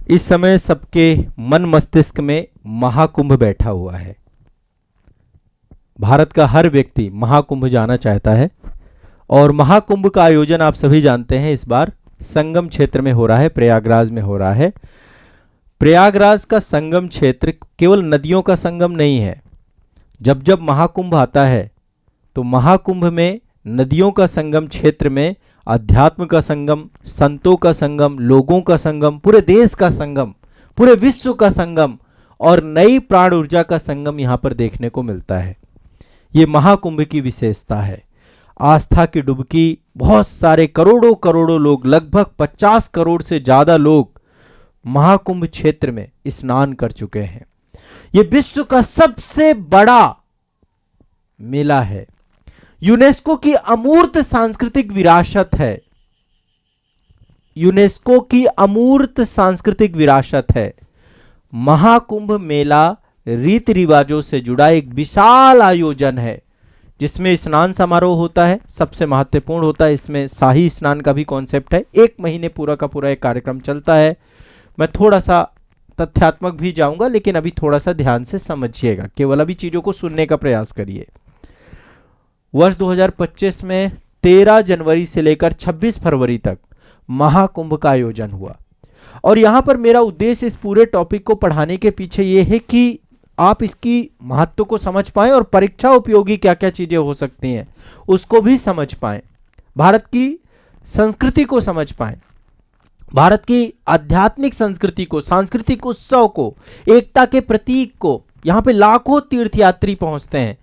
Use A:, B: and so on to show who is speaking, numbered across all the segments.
A: इस समय सबके मन मस्तिष्क में महाकुंभ बैठा हुआ है। भारत का हर व्यक्ति महाकुंभ जाना चाहता है और महाकुंभ का आयोजन आप सभी जानते हैं इस बार संगम क्षेत्र में हो रहा है, प्रयागराज में हो रहा है। प्रयागराज का संगम क्षेत्र केवल नदियों का संगम नहीं है। जब जब महाकुंभ आता है तो महाकुंभ में नदियों का संगम क्षेत्र में अध्यात्म का संगम, संतों का संगम, लोगों का संगम, पूरे देश का संगम, पूरे विश्व का संगम और नई प्राण ऊर्जा का संगम यहां पर देखने को मिलता है। ये महाकुंभ की विशेषता है। आस्था की डुबकी, बहुत सारे करोड़ों करोड़ों लोग, लगभग 50 करोड़ से ज्यादा लोग महाकुंभ क्षेत्र में स्नान कर चुके हैं। ये विश्व का सबसे बड़ा मेला है, यूनेस्को की अमूर्त सांस्कृतिक विरासत है। यूनेस्को की अमूर्त सांस्कृतिक विरासत है। महाकुंभ मेला रीति रिवाजों से जुड़ा एक विशाल आयोजन है जिसमें स्नान समारोह होता है, सबसे महत्वपूर्ण होता है। इसमें शाही स्नान का भी कॉन्सेप्ट है। 1 महीने पूरा का पूरा एक कार्यक्रम चलता है। मैं थोड़ा सा तथ्यात्मक भी जाऊंगा, लेकिन अभी थोड़ा सा ध्यान से समझिएगा, केवल अभी चीजों को सुनने का प्रयास करिए। वर्ष 2025 में 13 जनवरी से लेकर 26 फरवरी तक महाकुंभ का आयोजन हुआ। और यहां पर मेरा उद्देश्य इस पूरे टॉपिक को पढ़ाने के पीछे यह है कि आप इसकी महत्व को समझ पाएं और परीक्षा उपयोगी क्या क्या चीजें हो सकती हैं उसको भी समझ पाएं, भारत की संस्कृति को समझ पाएं, भारत की आध्यात्मिक संस्कृति को, सांस्कृतिक उत्सव को, एकता के प्रतीक को। यहां पे लाखों तीर्थयात्री पहुंचते हैं।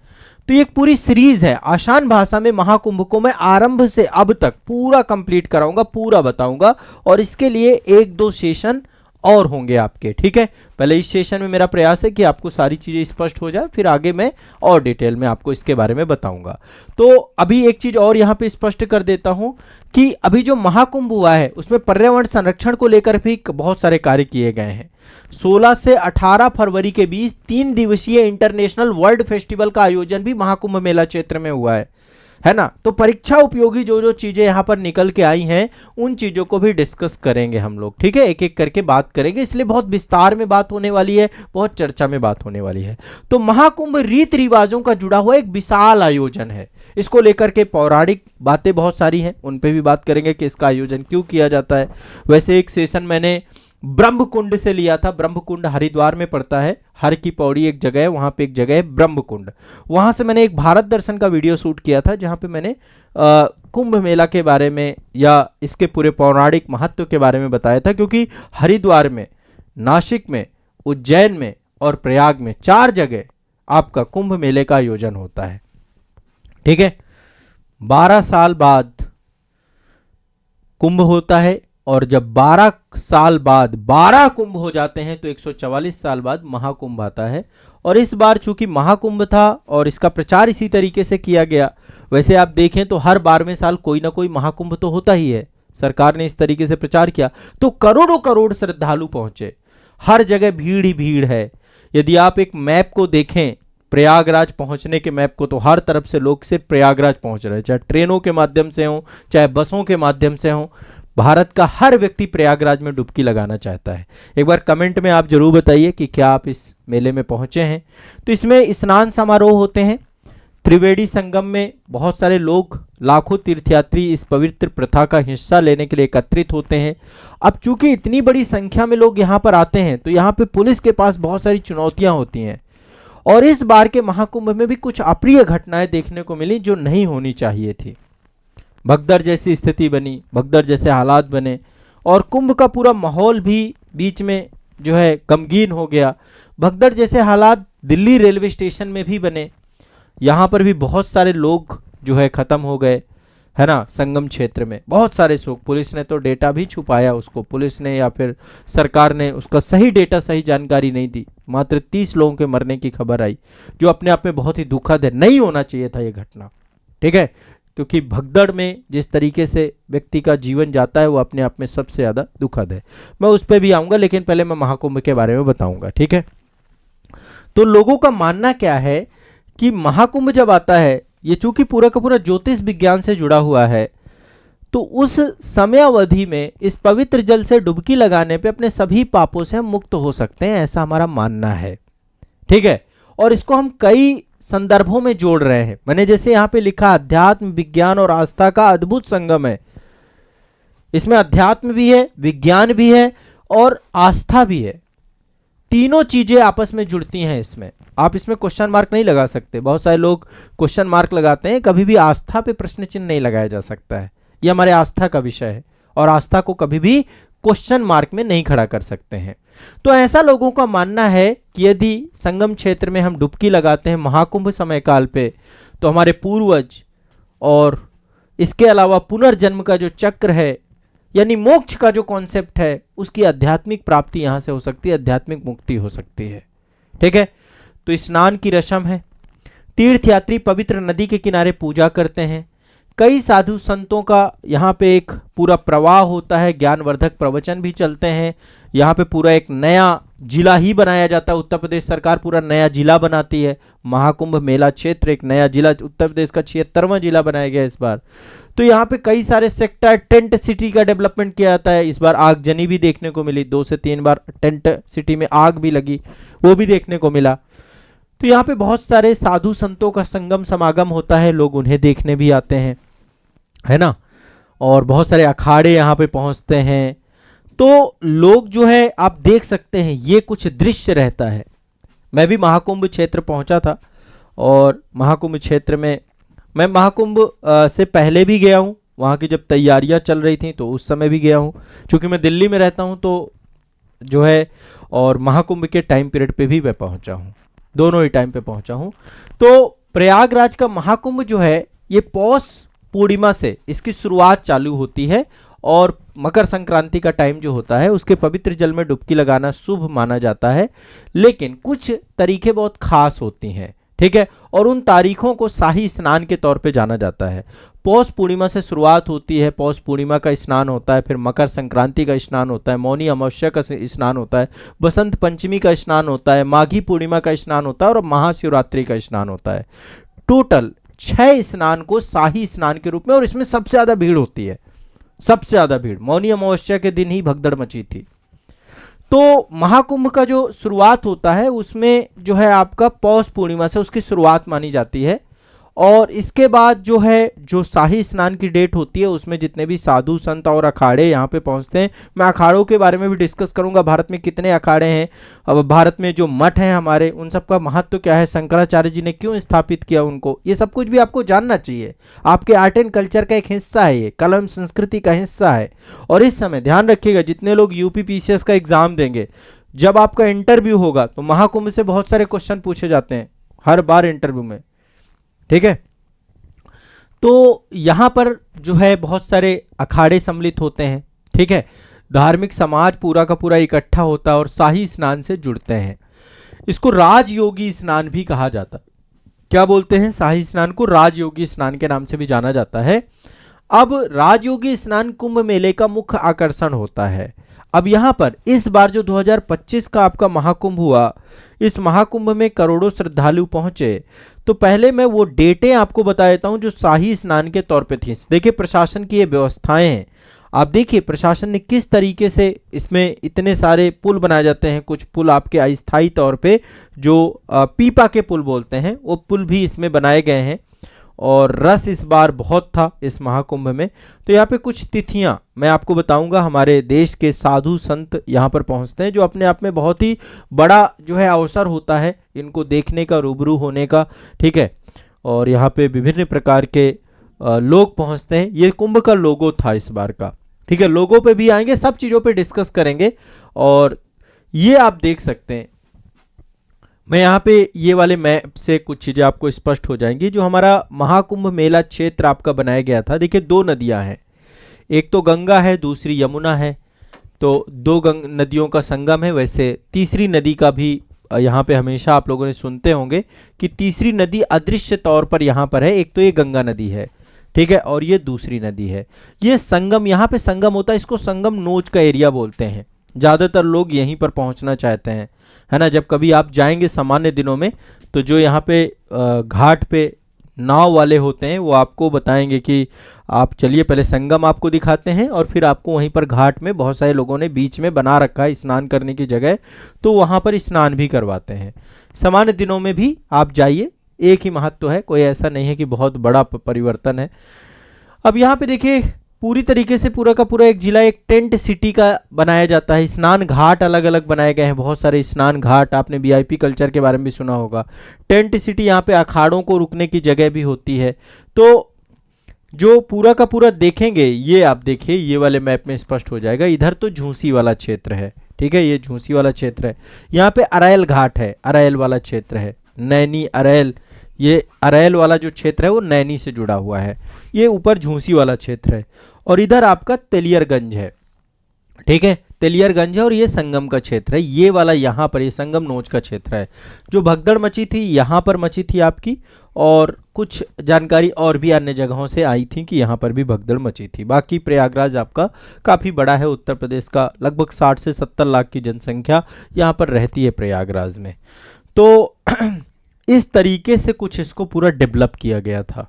A: तो ये एक पूरी सीरीज है। आसान भाषा में महाकुंभ को मैं आरंभ से अब तक पूरा कंप्लीट कराऊंगा, पूरा बताऊंगा, और इसके लिए 1-2 सेशन और होंगे आपके, ठीक है। पहले इस सेशन में मेरा प्रयास है कि आपको सारी चीजें स्पष्ट हो जाए, फिर आगे मैं और डिटेल में आपको इसके बारे में बताऊंगा। तो अभी एक चीज और यहां पे स्पष्ट कर देता हूं कि अभी जो महाकुंभ हुआ है उसमें पर्यावरण संरक्षण को लेकर भी बहुत सारे कार्य किए गए हैं। 16 से 18 फरवरी के बीच 3 दिवसीय इंटरनेशनल वर्ल्ड फेस्टिवल का आयोजन भी महाकुंभ मेला क्षेत्र में हुआ है ना। तो परीक्षा उपयोगी जो जो चीजें यहां पर निकल के आई हैं उन चीजों को भी डिस्कस करेंगे हम लोग, ठीक है। एक एक करके बात करेंगे, इसलिए बहुत विस्तार में बात होने वाली है, बहुत चर्चा में बात होने वाली है। तो महाकुंभ रीति रिवाजों का जुड़ा हुआ एक विशाल आयोजन है। इसको लेकर के पौराणिक बातें बहुत सारी हैं, उन पे भी बात करेंगे कि इसका आयोजन क्यों किया जाता है। वैसे एक सेशन मैंने ब्रह्मकुंड से लिया था। ब्रह्मकुंड हरिद्वार में पड़ता है, हर की पौड़ी एक जगह है, वहां पे एक जगह है ब्रह्मकुंड। वहां से मैंने एक भारत दर्शन का वीडियो शूट किया था जहां पे मैंने कुंभ मेला के बारे में या इसके पूरे पौराणिक महत्व के बारे में बताया था। क्योंकि हरिद्वार में, नासिक में, उज्जैन में और प्रयाग में 4 जगह आपका कुंभ मेले का आयोजन होता है, ठीक है। 12 साल बाद कुंभ होता है, और जब 12 साल बाद 12 कुंभ हो जाते हैं तो 144 साल बाद महाकुंभ आता है। और इस बार चूंकि महाकुंभ था और इसका प्रचार इसी तरीके से किया गया, वैसे आप देखें तो हर 12वें साल कोई ना कोई महाकुंभ तो होता ही है। सरकार ने इस तरीके से प्रचार किया तो करोड़ों करोड़ श्रद्धालु पहुंचे, हर जगह भीड़ ही भीड़ है। यदि आप एक मैप को देखें, प्रयागराज पहुंचने के मैप को, तो हर तरफ से लोग सिर्फ प्रयागराज पहुंच रहे हैं, चाहे ट्रेनों के माध्यम से हो, चाहे बसों के माध्यम से हो। भारत का हर व्यक्ति प्रयागराज में डुबकी लगाना चाहता है। एक बार कमेंट में आप जरूर बताइए कि क्या आप इस मेले में पहुंचे हैं। तो इसमें स्नान समारोह होते हैं। त्रिवेणी संगम में बहुत सारे लोग, लाखों तीर्थयात्री इस पवित्र प्रथा का हिस्सा लेने के लिए एकत्रित होते हैं। अब चूंकि इतनी बड़ी संख्या में लोग यहाँ पर आते हैं तो यहाँ पे पुलिस के पास बहुत सारी चुनौतियां होती हैं। और इस बार के महाकुंभ में भी कुछ अप्रिय घटनाएं देखने को मिली जो नहीं होनी चाहिए थी। भगदड़ जैसी स्थिति बनी, भगदड़ जैसे हालात बने, और कुंभ का पूरा माहौल भी बीच में जो है गमगीन हो गया। भगदड़ जैसे हालात दिल्ली रेलवे स्टेशन में भी बने। यहाँ पर भी बहुत सारे लोग जो है खत्म हो गए, है ना। संगम क्षेत्र में बहुत सारे शोक, पुलिस ने तो डेटा भी छुपाया, उसको पुलिस ने या फिर सरकार ने उसका सही डेटा, सही जानकारी नहीं दी। मात्र 30 लोगों के मरने की खबर आई, जो अपने आप में बहुत ही दुखद है। नहीं होना चाहिए था ये घटना, ठीक है। क्योंकि भगदड़ में जिस तरीके से व्यक्ति का जीवन जाता है वो अपने आप में सबसे ज्यादा दुखद है। मैं उस पर भी आऊंगा, लेकिन पहले मैं महाकुंभ के बारे में बताऊंगा, ठीक है। तो लोगों का मानना क्या है कि महाकुंभ जब आता है, ये चूंकि पूरा का पूरा ज्योतिष विज्ञान से जुड़ा हुआ है, तो उस समयावधि में इस पवित्र जल से डुबकी लगाने पे अपने सभी पापों से हम मुक्त हो सकते हैं, ऐसा हमारा मानना है। ठीक है, और इसको हम कई संदर्भों में जोड़ रहे हैं। मैंने जैसे यहां पे लिखा, अध्यात्म, विज्ञान और आस्था का अद्भुत संगम है। इसमें अध्यात्म भी है, विज्ञान भी है और आस्था भी है। तीनों चीजें आपस में जुड़ती हैं इसमें। आप इसमें क्वेश्चन मार्क नहीं लगा सकते। बहुत सारे लोग क्वेश्चन मार्क लगाते हैं, कभी भी आस्था पे प्रश्न चिन्ह नहीं लगाया जा सकता है। यह हमारे आस्था का विषय है और आस्था को कभी भी क्वेश्चन मार्क में नहीं खड़ा कर सकते हैं। तो ऐसा लोगों का मानना है कि यदि संगम क्षेत्र में हम डुबकी लगाते हैं महाकुंभ समय काल पे, तो हमारे पूर्वज और इसके अलावा पुनर्जन्म का जो चक्र है, यानी मोक्ष का जो कॉन्सेप्ट है, उसकी आध्यात्मिक प्राप्ति यहां से हो सकती है, आध्यात्मिक मुक्ति हो सकती है। ठीक है, तो स्नान की रस्म है। तीर्थयात्री पवित्र नदी के किनारे पूजा करते हैं। कई साधु संतों का यहाँ पे एक पूरा प्रवाह होता है, ज्ञानवर्धक प्रवचन भी चलते हैं। यहाँ पे पूरा एक नया जिला ही बनाया जाता है। उत्तर प्रदेश सरकार पूरा नया जिला बनाती है। महाकुंभ मेला क्षेत्र एक नया जिला, उत्तर प्रदेश का 76वां जिला बनाया गया इस बार। तो यहाँ पे कई सारे सेक्टर, टेंट सिटी का डेवलपमेंट किया जाता है। इस बार आगजनी भी देखने को मिली, 2 से 3 बार टेंट सिटी में आग भी लगी, वो भी देखने को मिला। तो यहाँ पे बहुत सारे साधु संतों का संगम समागम होता है, लोग उन्हें देखने भी आते हैं, है ना। और बहुत सारे अखाड़े यहाँ पे पहुंचते हैं। तो लोग जो है आप देख सकते हैं, ये कुछ दृश्य रहता है। मैं भी महाकुंभ क्षेत्र पहुंचा था और महाकुंभ क्षेत्र में मैं महाकुंभ से पहले भी गया हूँ। वहाँ की जब तैयारियां चल रही थी तो उस समय भी गया हूँ, क्योंकि मैं दिल्ली में रहता हूँ तो जो है, और महाकुंभ के टाइम पीरियड पे भी मैं पहुंचा हूँ, दोनों ही टाइम पे पहुंचा हूँ। तो प्रयागराज का महाकुंभ जो है, ये पौष पूर्णिमा से इसकी शुरुआत चालू होती है और मकर संक्रांति का टाइम जो होता है, उसके पवित्र जल में डुबकी लगाना शुभ माना जाता है। लेकिन कुछ तरीके बहुत खास होती हैं, ठीक है, और उन तारीखों को शाही स्नान के तौर पे जाना जाता है। पौष पूर्णिमा से शुरुआत होती है, पौष पूर्णिमा का स्नान होता है, फिर मकर संक्रांति का स्नान होता है, मौनी अमावस्या का स्नान होता है, बसंत पंचमी का स्नान होता है, माघी पूर्णिमा का स्नान होता है और महाशिवरात्रि का स्नान होता है। टोटल 6 स्नान को शाही स्नान के रूप में, और इसमें सबसे ज्यादा भीड़ होती है, सबसे ज्यादा भीड़ मौनी अमावस्या के दिन ही भगदड़ मची थी। तो महाकुंभ का जो शुरुआत होता है उसमें जो है आपका पौष पूर्णिमा से उसकी शुरुआत मानी जाती है। और इसके बाद जो है, जो शाही स्नान की डेट होती है, उसमें जितने भी साधु संत और अखाड़े यहाँ पे पहुँचते हैं। मैं अखाड़ों के बारे में भी डिस्कस करूंगा, भारत में कितने अखाड़े हैं, अब भारत में जो मठ हैं हमारे, उन सब का महत्व क्या है, शंकराचार्य जी ने क्यों स्थापित किया उनको, ये सब कुछ भी आपको जानना चाहिए। आपके आर्ट एंड कल्चर का एक हिस्सा है, ये कला एवं संस्कृति का हिस्सा है। और इस समय ध्यान रखिएगा, जितने लोग यूपीपीसीएस का एग्जाम देंगे, जब आपका इंटरव्यू होगा तो महाकुंभ से बहुत सारे क्वेश्चन पूछे जाते हैं हर बार इंटरव्यू में, ठीक है। तो यहां पर जो है बहुत सारे अखाड़े सम्मिलित होते हैं, ठीक है। धार्मिक समाज पूरा का पूरा इकट्ठा होता है और शाही स्नान से जुड़ते हैं। इसको राजयोगी स्नान भी कहा जाता है। क्या बोलते हैं, शाही स्नान को राजयोगी स्नान के नाम से भी जाना जाता है। अब राजयोगी स्नान कुंभ मेले का मुख्य आकर्षण होता है। अब यहाँ पर इस बार जो 2025 का आपका महाकुंभ हुआ, इस महाकुंभ में करोड़ों श्रद्धालु पहुंचे। तो पहले मैं वो डेटें आपको बता देता हूं जो शाही स्नान के तौर पे थी। देखिए प्रशासन की ये व्यवस्थाएं हैं, आप देखिए प्रशासन ने किस तरीके से इसमें इतने सारे पुल बनाए जाते हैं। कुछ पुल आपके अस्थायी तौर पे जो पीपा के पुल बोलते हैं, वो पुल भी इसमें बनाए गए हैं। और रस इस बार बहुत था इस महाकुंभ में। तो यहाँ पे कुछ तिथियां मैं आपको बताऊंगा। हमारे देश के साधु संत यहाँ पर पहुँचते हैं, जो अपने आप में बहुत ही बड़ा जो है अवसर होता है इनको देखने का, रूबरू होने का, ठीक है। और यहाँ पे विभिन्न प्रकार के लोग पहुँचते हैं। ये कुंभ का लोगो था इस बार का, ठीक है। लोगों पे भी आएंगे, सब चीज़ों पे डिस्कस करेंगे। और ये आप देख सकते हैं, मैं यहाँ पे ये वाले मैप से कुछ चीज़ें आपको स्पष्ट हो जाएंगी। जो हमारा महाकुंभ मेला क्षेत्र आपका बनाया गया था, देखिए 2 नदियाँ हैं, एक तो गंगा है, दूसरी यमुना है। तो 2 नदियों का संगम है। वैसे तीसरी नदी का भी यहाँ पे हमेशा आप लोगों ने सुनते होंगे कि तीसरी नदी अदृश्य तौर पर यहाँ पर है। एक तो ये गंगा नदी है, ठीक है, और ये दूसरी नदी है। ये संगम, यहाँ पे संगम होता है, इसको संगम नोच का एरिया बोलते हैं। ज़्यादातर लोग यहीं पर पहुँचना चाहते हैं, है ना। जब कभी आप जाएंगे सामान्य दिनों में, तो जो यहाँ पे घाट पे नाव वाले होते हैं, वो आपको बताएंगे कि आप चलिए पहले संगम आपको दिखाते हैं और फिर आपको वहीं पर घाट में बहुत सारे लोगों ने बीच में बना रखा है स्नान करने की जगह, तो वहाँ पर स्नान भी करवाते हैं। सामान्य दिनों में भी आप जाइए, एक ही महत्व है, कोई ऐसा नहीं है कि बहुत बड़ा परिवर्तन है। अब यहाँ पे देखिए पूरी तरीके से पूरा का पूरा एक जिला एक टेंट सिटी का बनाया जाता है। स्नान घाट अलग अलग बनाए गए हैं, बहुत सारे स्नान घाट, आपने वीआईपी कल्चर के बारे में भी सुना होगा। टेंट सिटी, यहाँ पे अखाड़ों को रुकने की जगह भी होती है। तो जो पूरा का पूरा देखेंगे, ये आप देखिए, ये वाले मैप में स्पष्ट हो जाएगा। इधर तो झूसी वाला क्षेत्र है, ठीक है, ये झूसी वाला क्षेत्र है। यहाँ पे अरैल घाट है, अरैल वाला क्षेत्र है, नैनी अरैल, ये अरैल वाला जो क्षेत्र है वो नैनी से जुड़ा हुआ है। ये ऊपर झूसी वाला क्षेत्र है और इधर आपका तेलियरगंज है, ठीक है, तेलियरगंज है और ये संगम का क्षेत्र है। ये वाला यहाँ पर ये संगम नोच का क्षेत्र है। जो भगदड़ मची थी यहाँ पर मची थी आपकी, और कुछ जानकारी और भी अन्य जगहों से आई थी कि यहाँ पर भी भगदड़ मची थी। बाकी प्रयागराज आपका काफ़ी बड़ा है, उत्तर प्रदेश का लगभग 60 से 70 लाख की जनसंख्या यहाँ पर रहती है प्रयागराज में। तो इस तरीके से कुछ इसको पूरा डेवलप किया गया था।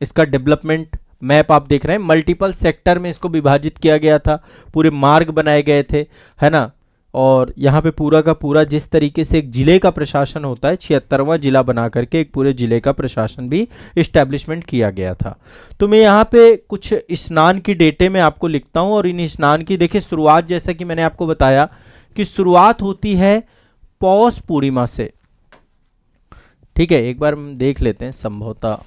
A: इसका डेवलपमेंट मैप आप देख रहे हैं, मल्टीपल सेक्टर में इसको विभाजित किया गया था, पूरे मार्ग बनाए गए थे, है ना। और यहाँ पे पूरा का पूरा जिस तरीके से एक जिले का प्रशासन होता है, 76वां जिला बना करके एक पूरे जिले का प्रशासन भी इस्टेब्लिशमेंट किया गया था। तो मैं यहाँ पे कुछ स्नान की डेटे में आपको लिखता हूँ, और इन स्नान की देखिए शुरुआत, जैसा कि मैंने आपको बताया कि शुरुआत होती है पौष पूर्णिमा से, ठीक है। एक बार हम देख लेते हैं संभवतः,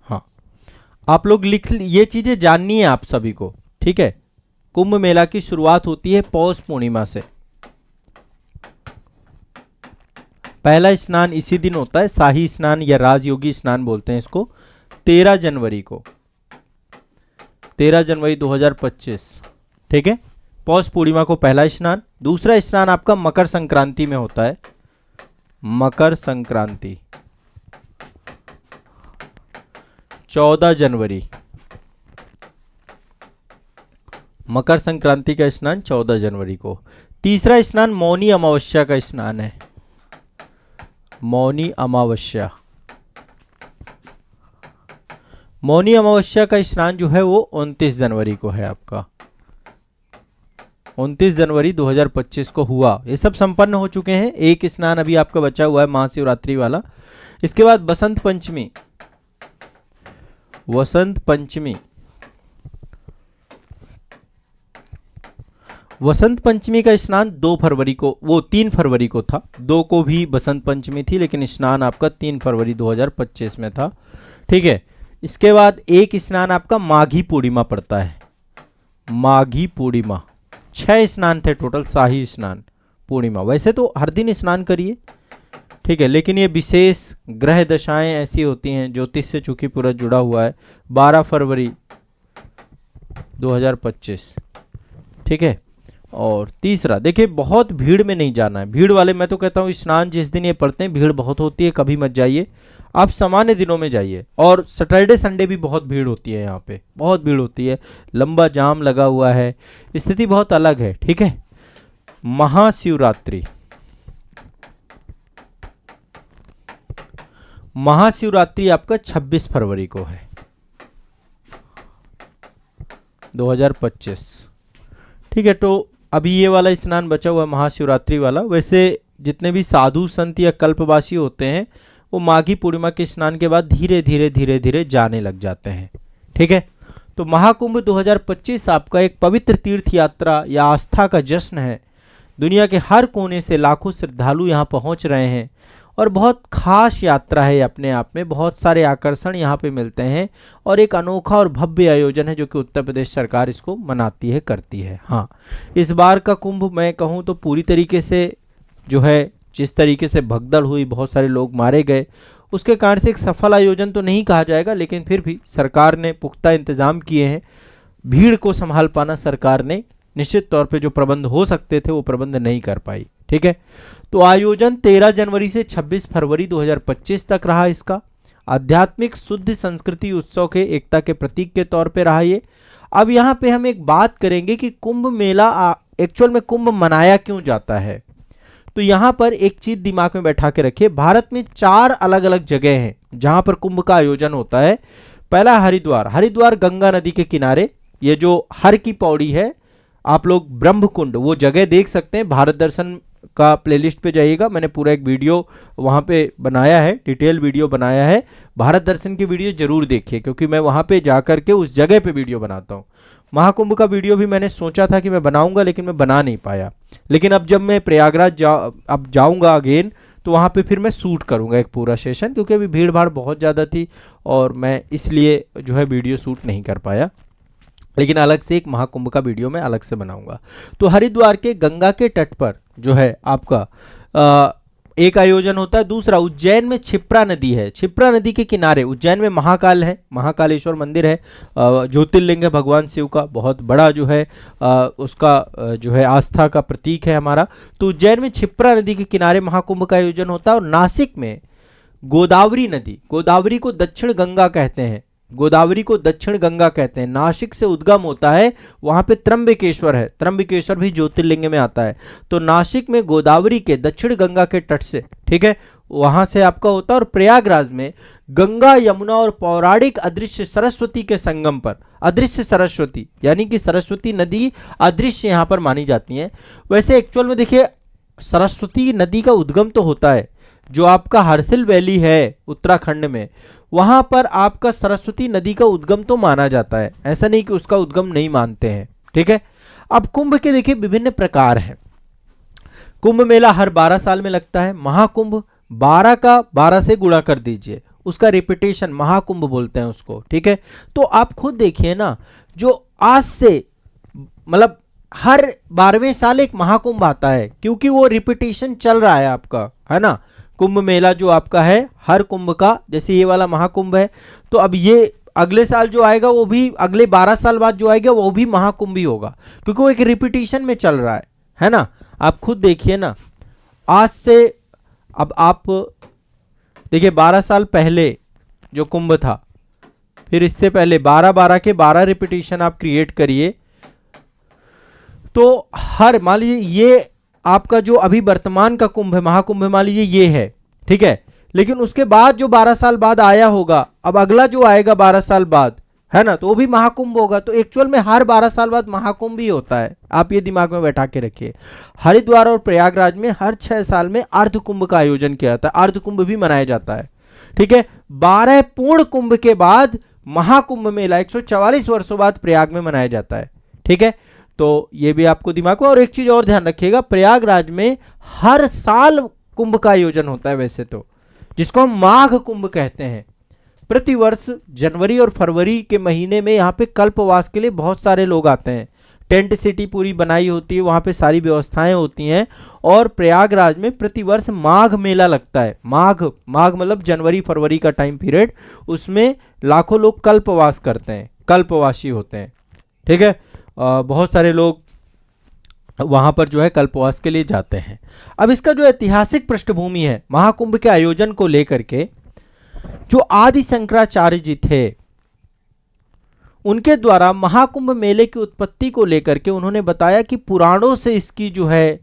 A: हाँ आप लोग लिख, ये चीजें जाननी है आप सभी को, ठीक है। कुंभ मेला की शुरुआत होती है पौष पूर्णिमा से। पहला स्नान इसी दिन होता है, शाही स्नान या राजयोगी स्नान बोलते हैं इसको, 13 जनवरी को, 13 जनवरी 2025, ठीक है। पौष पूर्णिमा को पहला स्नान। दूसरा स्नान आपका मकर संक्रांति में होता है, मकर संक्रांति 14 जनवरी, मकर संक्रांति का स्नान 14 जनवरी को। तीसरा स्नान मौनी अमावस्या का स्नान है, मौनी अमावस्या, मौनी अमावस्या का स्नान जो है वो 29 जनवरी को है आपका, 29 जनवरी 2025 को हुआ। ये सब संपन्न हो चुके हैं। एक स्नान अभी आपका बचा हुआ है महाशिवरात्रि वाला। इसके बाद बसंत पंचमी, वसंत पंचमी, वसंत पंचमी का स्नान 2 फरवरी को, वो 3 फरवरी को था, 2 को भी बसंत पंचमी थी, लेकिन स्नान आपका 3 फरवरी 2025 में था, ठीक है। इसके बाद एक स्नान आपका माघी पूर्णिमा पड़ता है, माघी पूर्णिमा। 6 स्नान थे टोटल, शाही स्नान पूर्णिमा। वैसे तो हर दिन स्नान करिए, ठीक है, लेकिन ये विशेष ग्रह दशाएं ऐसी होती हैं, ज्योतिष से चूंकि पूरा जुड़ा हुआ है। 12 फरवरी 2025, ठीक है। और तीसरा देखिए, बहुत भीड़ में नहीं जाना है, भीड़ वाले मैं तो कहता हूँ स्नान जिस दिन ये पढ़ते हैं भीड़ बहुत होती है, कभी मत जाइए, आप सामान्य दिनों में जाइए। और सैटरडे संडे भी बहुत भीड़ होती है, यहाँ पे बहुत भीड़ होती है, लंबा जाम लगा हुआ है, स्थिति बहुत अलग है, ठीक है। महाशिवरात्रि, महाशिवरात्रि आपका 26 फरवरी को है 2025, ठीक है। तो अभी ये वाला स्नान बचा हुआ महाशिवरात्रि वाला। वैसे जितने भी साधु संत या कल्पवासी होते हैं वो माघी पूर्णिमा के स्नान के बाद धीरे धीरे धीरे धीरे जाने लग जाते हैं, ठीक है। तो महाकुंभ 2025 आपका एक पवित्र तीर्थ यात्रा या आस्था का जश्न है। दुनिया के हर कोने से लाखों श्रद्धालु यहाँ पहुँच रहे हैं और बहुत खास यात्रा है अपने आप में, बहुत सारे आकर्षण यहाँ पे मिलते हैं और एक अनोखा और भव्य आयोजन है जो कि उत्तर प्रदेश सरकार इसको मनाती है, करती है। हाँ, इस बार का कुंभ मैं कहूँ तो पूरी तरीके से जो है, जिस तरीके से भगदड़ हुई, बहुत सारे लोग मारे गए, उसके कारण से एक सफल आयोजन तो नहीं कहा जाएगा, लेकिन फिर भी सरकार ने पुख्ता इंतजाम किए हैं। भीड़ को संभाल पाना सरकार ने निश्चित तौर पे जो प्रबंध हो सकते थे वो प्रबंध नहीं कर पाई, ठीक है। तो आयोजन 13 जनवरी से 26 फरवरी 2025 तक रहा। इसका आध्यात्मिक शुद्ध संस्कृति उत्सव के एकता के प्रतीक के तौर पे रहा ये। अब यहाँ पे हम एक बात करेंगे कि कुंभ मेला एक्चुअल में कुंभ मनाया क्यों जाता है। तो यहां पर एक चीज दिमाग में बैठा के रखिए, भारत में 4 अलग अलग जगह हैं जहां पर कुंभ का आयोजन होता है। पहला हरिद्वार, हरिद्वार गंगा नदी के किनारे, ये जो हर की पौड़ी है, आप लोग ब्रह्मकुंड वो जगह देख सकते हैं। भारत दर्शन का प्लेलिस्ट पे जाइएगा, मैंने पूरा एक वीडियो वहां पे बनाया है, डिटेल वीडियो बनाया है। भारत दर्शन की वीडियो जरूर देखिए, क्योंकि मैं वहां पे जाकर के उस जगह पे वीडियो बनाता हूं। महाकुंभ का वीडियो भी मैंने सोचा था कि मैं बनाऊंगा, लेकिन मैं बना नहीं पाया। लेकिन अब जब मैं प्रयागराज अब जाऊंगा अगेन, तो वहां पे फिर मैं शूट करूंगा एक पूरा सेशन, क्योंकि अभी भीड़ भाड़ बहुत ज़्यादा थी और मैं इसलिए जो है वीडियो शूट नहीं कर पाया। लेकिन अलग से एक महाकुंभ का वीडियो मैं अलग से बनाऊंगा। तो हरिद्वार के गंगा के तट पर जो है आपका एक आयोजन होता है। दूसरा उज्जैन में क्षिप्रा नदी है, क्षिप्रा नदी के किनारे उज्जैन में महाकाल है, महाकालेश्वर मंदिर है, ज्योतिर्लिंग है भगवान शिव का, बहुत बड़ा जो है उसका जो है आस्था का प्रतीक है हमारा। तो उज्जैन में क्षिप्रा नदी के किनारे महाकुंभ का आयोजन होता है। और नासिक में गोदावरी नदी, गोदावरी को दक्षिण गंगा कहते हैं, गोदावरी को दक्षिण गंगा कहते हैं, नासिक से उद्गम होता है। वहां पे त्र्यंबकेश्वर है, त्र्यंबकेश्वर भी ज्योतिर्लिंग में आता है। तो नासिक में गोदावरी के दक्षिण गंगा के तट से, ठीक है, वहां से आपका होता है। और प्रयागराज में गंगा यमुना और पौराणिक अदृश्य सरस्वती के संगम पर, अदृश्य सरस्वती यानी कि सरस्वती नदी अदृश्य यहां पर मानी जाती है। वैसे एक्चुअल में देखिए, सरस्वती नदी का उद्गम तो होता है, जो आपका हर्सिल वैली है उत्तराखंड में, वहां पर आपका सरस्वती नदी का उद्गम तो माना जाता है, ऐसा नहीं कि उसका उद्गम नहीं मानते हैं, ठीक है। अब कुंभ के देखिए विभिन्न प्रकार हैं। कुंभ मेला हर 12 साल में लगता है। महाकुंभ 12 का 12 से गुणा कर दीजिए, उसका रिपीटेशन महाकुंभ बोलते हैं उसको, ठीक है। तो आप खुद देखिए ना, जो आज से मतलब हर 12वें साल एक महाकुंभ आता है, क्योंकि वो रिपीटेशन चल रहा है आपका, है ना। कुंभ मेला जो आपका है हर कुंभ का, जैसे ये वाला महाकुंभ है, तो अब ये अगले साल जो आएगा वो भी, अगले 12 साल बाद जो आएगा वो भी महाकुंभ ही होगा, क्योंकि वो एक रिपीटेशन में चल रहा है ना। आप खुद देखिए ना, आज से अब आप देखिए 12 साल पहले जो कुंभ था, फिर इससे पहले 12 के 12 रिपीटेशन आप क्रिएट करिए, तो हर, मान लीजिए ये आपका जो अभी वर्तमान का कुंभ है, महाकुंभ मान लीजिए ये है, ठीक है। लेकिन उसके बाद जो 12 साल बाद आया होगा, अब अगला जो आएगा 12 साल बाद, है ना, तो वो भी महाकुंभ होगा। तो एक्चुअल में हर 12 साल बाद महाकुंभ ही होता है, आप ये दिमाग में बैठा के रखिए। हरिद्वार और प्रयागराज में हर 6 साल में अर्ध कुंभ का आयोजन किया जाता है, अर्ध कुंभ भी मनाया जाता है, ठीक है। 12 पूर्ण कुंभ के बाद महाकुंभ मेला 144 वर्षों बाद प्रयाग में मनाया जाता है, ठीक है। तो ये भी आपको दिमाग में, और एक चीज और ध्यान रखिएगा, प्रयागराज में हर साल कुंभ का आयोजन होता है वैसे तो, जिसको हम माघ कुंभ कहते हैं। प्रतिवर्ष जनवरी और फरवरी के महीने में यहाँ पे कल्पवास के लिए बहुत सारे लोग आते हैं। टेंट सिटी पूरी बनाई होती है, वहाँ पे सारी व्यवस्थाएं होती हैं। और प्रयागराज में प्रतिवर्ष माघ मेला लगता है। माघ मतलब जनवरी फरवरी का टाइम पीरियड, उसमें लाखों लोग कल्पवास करते हैं, कल्पवासी होते हैं, ठीक है। बहुत सारे लोग वहां पर जो है कल्पवास के लिए जाते हैं। अब इसका जो ऐतिहासिक पृष्ठभूमि है महाकुंभ के आयोजन को लेकर के, जो आदि शंकराचार्य जी थे, उनके द्वारा महाकुंभ मेले की उत्पत्ति को लेकर के उन्होंने बताया कि पुराणों से इसकी जो है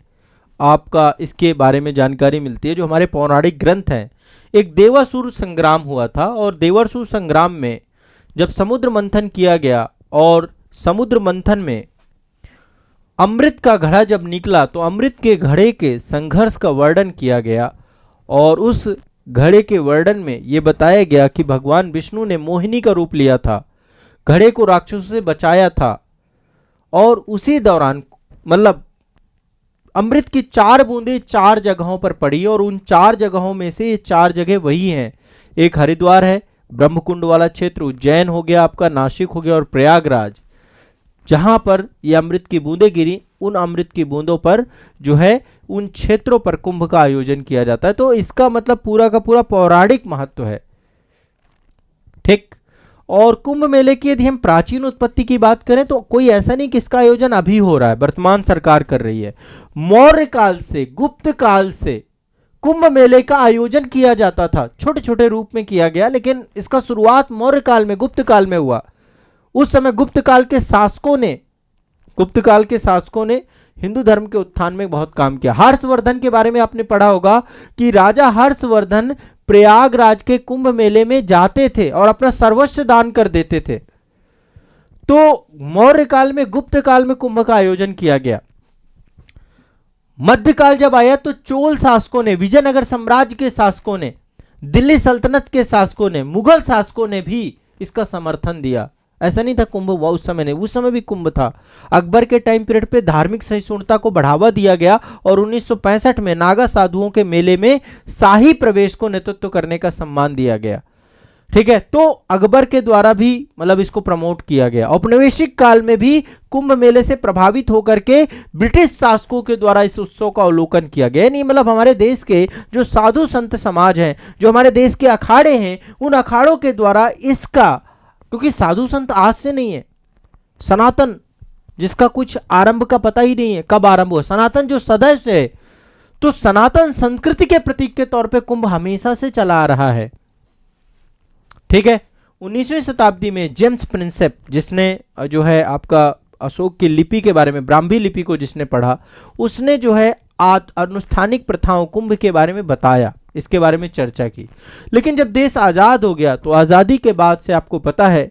A: आपका इसके बारे में जानकारी मिलती है। जो हमारे पौराणिक ग्रंथ हैं, एक देवासुर संग्राम हुआ था, और देवासुर संग्राम में जब समुद्र मंथन किया गया, और समुद्र मंथन में अमृत का घड़ा जब निकला, तो अमृत के घड़े के संघर्ष का वर्णन किया गया। और उस घड़े के वर्णन में यह बताया गया कि भगवान विष्णु ने मोहिनी का रूप लिया था, घड़े को राक्षसों से बचाया था। और उसी दौरान मतलब अमृत की 4 बूंदें 4 जगहों पर पड़ी, और उन 4 जगहों में से ये 4 जगह वही हैं। एक हरिद्वार है, ब्रह्मकुंड वाला क्षेत्र, उज्जैन हो गया आपका, नासिक हो गया, और प्रयागराज, जहां पर ये अमृत की बूंदें गिरी, उन अमृत की बूंदों पर जो है उन क्षेत्रों पर कुंभ का आयोजन किया जाता है। तो इसका मतलब पूरा का पूरा पौराणिक महत्व है, ठीक। और कुंभ मेले की यदि हम प्राचीन उत्पत्ति की बात करें, तो कोई ऐसा नहीं कि इसका आयोजन अभी हो रहा है, वर्तमान सरकार कर रही है। मौर्य काल से, गुप्त काल से कुंभ मेले का आयोजन किया जाता था, छोटे छोटे रूप में किया गया, लेकिन इसका शुरुआत मौर्य काल में, गुप्त काल में हुआ। उस समय गुप्त काल के शासकों ने हिंदू धर्म के उत्थान में बहुत काम किया। हर्षवर्धन के बारे में आपने पढ़ा होगा कि राजा हर्षवर्धन प्रयागराज के कुंभ मेले में जाते थे और अपना सर्वस्व दान कर देते थे। तो मौर्य काल में, गुप्त काल में कुंभ का आयोजन किया गया। मध्यकाल जब आया तो चोल शासकों ने, विजयनगर साम्राज्य के शासकों ने, दिल्ली सल्तनत के शासकों ने, मुगल शासकों ने भी इसका समर्थन दिया। ऐसा नहीं था कुंभ हुआ उस समय नहीं, उस समय भी कुंभ था। अकबर के टाइम पीरियड पे धार्मिक सहिष्णुता को बढ़ावा दिया गया और 1965 में नागा साधुओं के मेले में शाही प्रवेश को नेतृत्व करने का सम्मान दिया गया। ठीक है, तो अकबर के द्वारा भी मतलब इसको प्रमोट किया गया। औपनिवेशिक काल में भी कुंभ मेले से प्रभावित होकर के ब्रिटिश शासकों के द्वारा इस उत्सव का अवलोकन किया गया। नहीं मतलब हमारे देश के जो साधु संत समाज हैं, जो हमारे देश के अखाड़े हैं, उन अखाड़ों के द्वारा इसका, क्योंकि साधु संत आज से नहीं है, सनातन जिसका कुछ आरंभ का पता ही नहीं है कब आरंभ हुआ, सनातन जो सदैव से है, तो सनातन संस्कृति के प्रतीक के तौर पे कुंभ हमेशा से चला आ रहा है। ठीक है, 19वीं शताब्दी में जेम्स प्रिंसेप, जिसने जो है आपका अशोक की लिपि के बारे में, ब्राह्मी लिपि को जिसने पढ़ा, उसने जो है अनुष्ठानिक प्रथाओं कुंभ के बारे में बताया, इसके बारे में चर्चा की। लेकिन जब देश आजाद हो गया तो आजादी के बाद से आपको पता है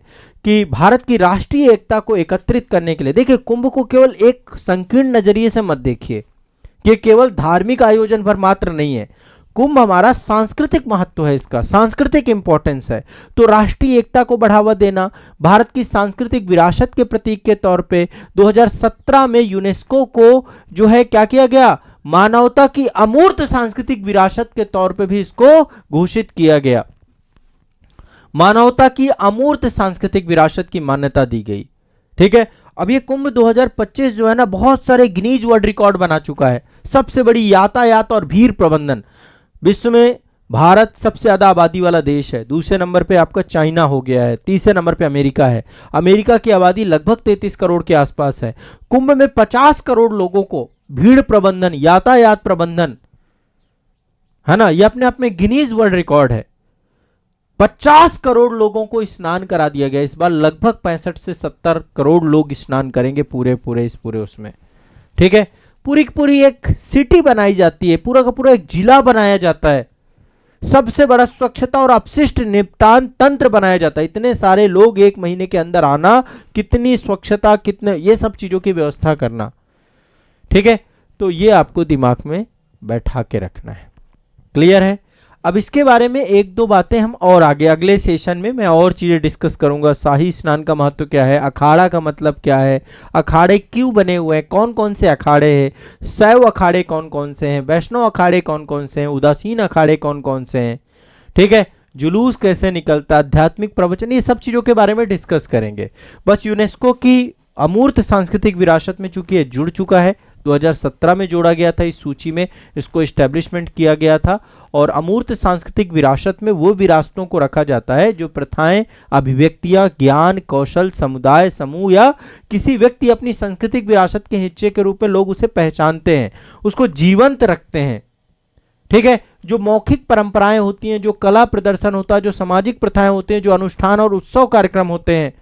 A: कि भारत की राष्ट्रीय एकता को एकत्रित करने के लिए, देखिए कुंभ को केवल एक संकीर्ण नजरिए से मत देखिए कि केवल धार्मिक आयोजन भर मात्र नहीं है। कुंभ हमारा सांस्कृतिक महत्व है, इसका सांस्कृतिक इंपॉर्टेंस है। तो राष्ट्रीय एकता को बढ़ावा देना, भारत की सांस्कृतिक विरासत के प्रतीक के तौर पे 2017 में यूनेस्को को जो है क्या किया गया, मानवता की अमूर्त सांस्कृतिक विरासत के तौर पे भी इसको घोषित किया गया। मानवता की अमूर्त सांस्कृतिक विरासत की मान्यता दी गई। ठीक है, अब ये कुंभ 2025 जो है ना, बहुत सारे गिनीज वर्ल्ड रिकॉर्ड बना चुका है। सबसे बड़ी यातायात और भीड़ प्रबंधन, विश्व में भारत सबसे ज्यादा आबादी वाला देश है। दूसरे नंबर पे आपका चाइना हो गया है, तीसरे नंबर पे अमेरिका है। अमेरिका की आबादी लगभग 33 करोड़ के आसपास है। कुंभ में 50 करोड़ लोगों को भीड़ प्रबंधन, यातायात प्रबंधन, है ना, ये अपने आप में गिनीज वर्ल्ड रिकॉर्ड है। 50 करोड़ लोगों को स्नान करा दिया गया। इस बार लगभग 65 से 70 करोड़ लोग स्नान करेंगे पूरे उसमें। ठीक है, पूरी की पूरी एक सिटी बनाई जाती है, पूरा का पूरा एक जिला बनाया जाता है, सबसे बड़ा स्वच्छता और अपशिष्ट निपटान तंत्र बनाया जाता है। इतने सारे लोग एक महीने के अंदर आना, कितनी स्वच्छता, कितने ये सब चीजों की व्यवस्था करना। ठीक है, तो ये आपको दिमाग में बैठा के रखना है। क्लियर है? अब इसके बारे में एक दो बातें हम और आगे अगले सेशन में मैं और चीजें डिस्कस करूंगा। शाही स्नान का महत्व क्या है, अखाड़ा का मतलब क्या है, अखाड़े क्यों बने हुए हैं, कौन कौन से अखाड़े हैं, शैव अखाड़े कौन कौन से हैं, वैष्णव अखाड़े कौन कौन से हैं, उदासीन अखाड़े कौन कौन से हैं। ठीक है, जुलूस कैसे निकलता, आध्यात्मिक प्रवचन, ये सब चीजों के बारे में डिस्कस करेंगे। बस यूनेस्को की अमूर्त सांस्कृतिक विरासत में चूंकि ये जुड़ चुका है, 2017 में जोड़ा गया था, इस सूची में इसको एस्टेब्लिशमेंट किया गया था। और अमूर्त सांस्कृतिक विरासत में वो विरासतों को रखा जाता है जो प्रथाएं, अभिव्यक्तियां, ज्ञान, कौशल, समुदाय, समूह या किसी व्यक्ति अपनी सांस्कृतिक विरासत के हिस्से के रूप में लोग उसे पहचानते हैं, उसको जीवंत रखते हैं। ठीक है, जो मौखिक परंपराएं होती हैं, जो कला प्रदर्शन होता है, जो सामाजिक प्रथाएं होते हैं, जो अनुष्ठान और उत्सव कार्यक्रम होते हैं,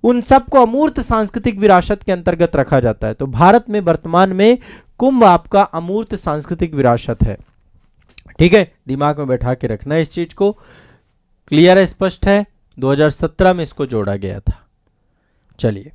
A: उन सबको अमूर्त सांस्कृतिक विरासत के अंतर्गत रखा जाता है। तो भारत में वर्तमान में कुंभ आपका अमूर्त सांस्कृतिक विरासत है। ठीक है, दिमाग में बैठा के रखना इस चीज को। क्लियर है, स्पष्ट है? 2017 में इसको जोड़ा गया था। चलिए,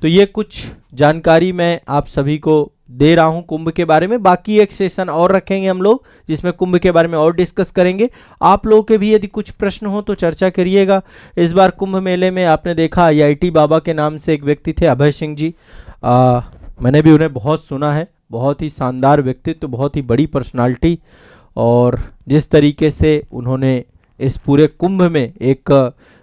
A: तो ये कुछ जानकारी मैं आप सभी को दे रहा हूं कुंभ के बारे में। बाकी एक सेशन और रखेंगे हम लोग जिसमें कुंभ के बारे में और डिस्कस करेंगे। आप लोगों के भी यदि कुछ प्रश्न हो तो चर्चा करिएगा। इस बार कुंभ मेले में आपने देखा IIT बाबा के नाम से एक व्यक्ति थे, अभय सिंह जी। मैंने भी उन्हें बहुत सुना है, बहुत ही शानदार व्यक्तित्व, बहुत ही बड़ी पर्सनालिटी, और जिस तरीके से उन्होंने इस पूरे कुंभ में एक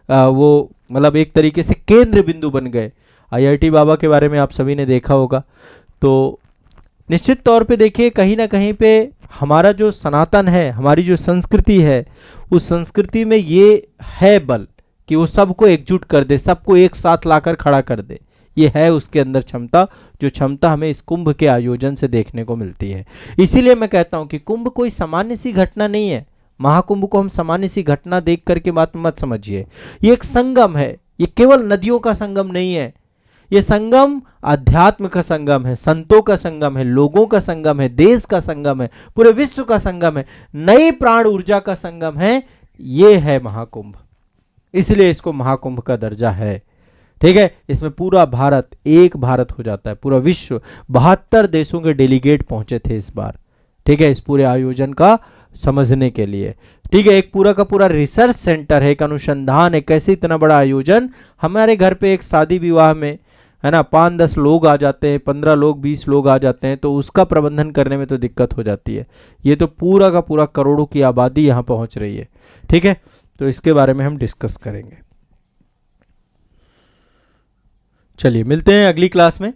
A: वो मतलब एक तरीके से केंद्र बिंदु बन गए। IIT बाबा के बारे में आप सभी ने देखा होगा। तो निश्चित तौर पे देखिए, कहीं ना कहीं पे हमारा जो सनातन है, हमारी जो संस्कृति है, उस संस्कृति में ये है बल कि वो सबको एकजुट कर दे, सबको एक साथ लाकर खड़ा कर दे। ये है उसके अंदर क्षमता, जो क्षमता हमें इस कुंभ के आयोजन से देखने को मिलती है। इसीलिए मैं कहता हूं कि कुंभ कोई सामान्य सी घटना नहीं है। महाकुंभ को हम सामान्य सी घटना देख करके बात मत समझिए। ये एक संगम है, ये केवल नदियों का संगम नहीं है, ये संगम अध्यात्म का संगम है, संतों का संगम है, लोगों का संगम है, देश का संगम है, पूरे विश्व का संगम है, नई प्राण ऊर्जा का संगम है। ये है महाकुंभ, इसलिए इसको महाकुंभ का दर्जा है। ठीक है, इसमें पूरा भारत एक भारत हो जाता है, पूरा विश्व, 72 देशों के डेलीगेट पहुंचे थे इस बार। ठीक है, इस पूरे आयोजन का समझने के लिए। ठीक है, एक पूरा का पूरा रिसर्च सेंटर है, एक अनुसंधान है, कैसे इतना बड़ा आयोजन। हमारे घर पे एक शादी विवाह में है ना 5-10 लोग आ जाते हैं, 15 लोग 20 लोग आ जाते हैं, तो उसका प्रबंधन करने में तो दिक्कत हो जाती है। ये तो पूरा का पूरा करोड़ों की आबादी यहाँ पहुंच रही है। ठीक है, तो इसके बारे में हम डिस्कस करेंगे। चलिए मिलते हैं अगली क्लास में।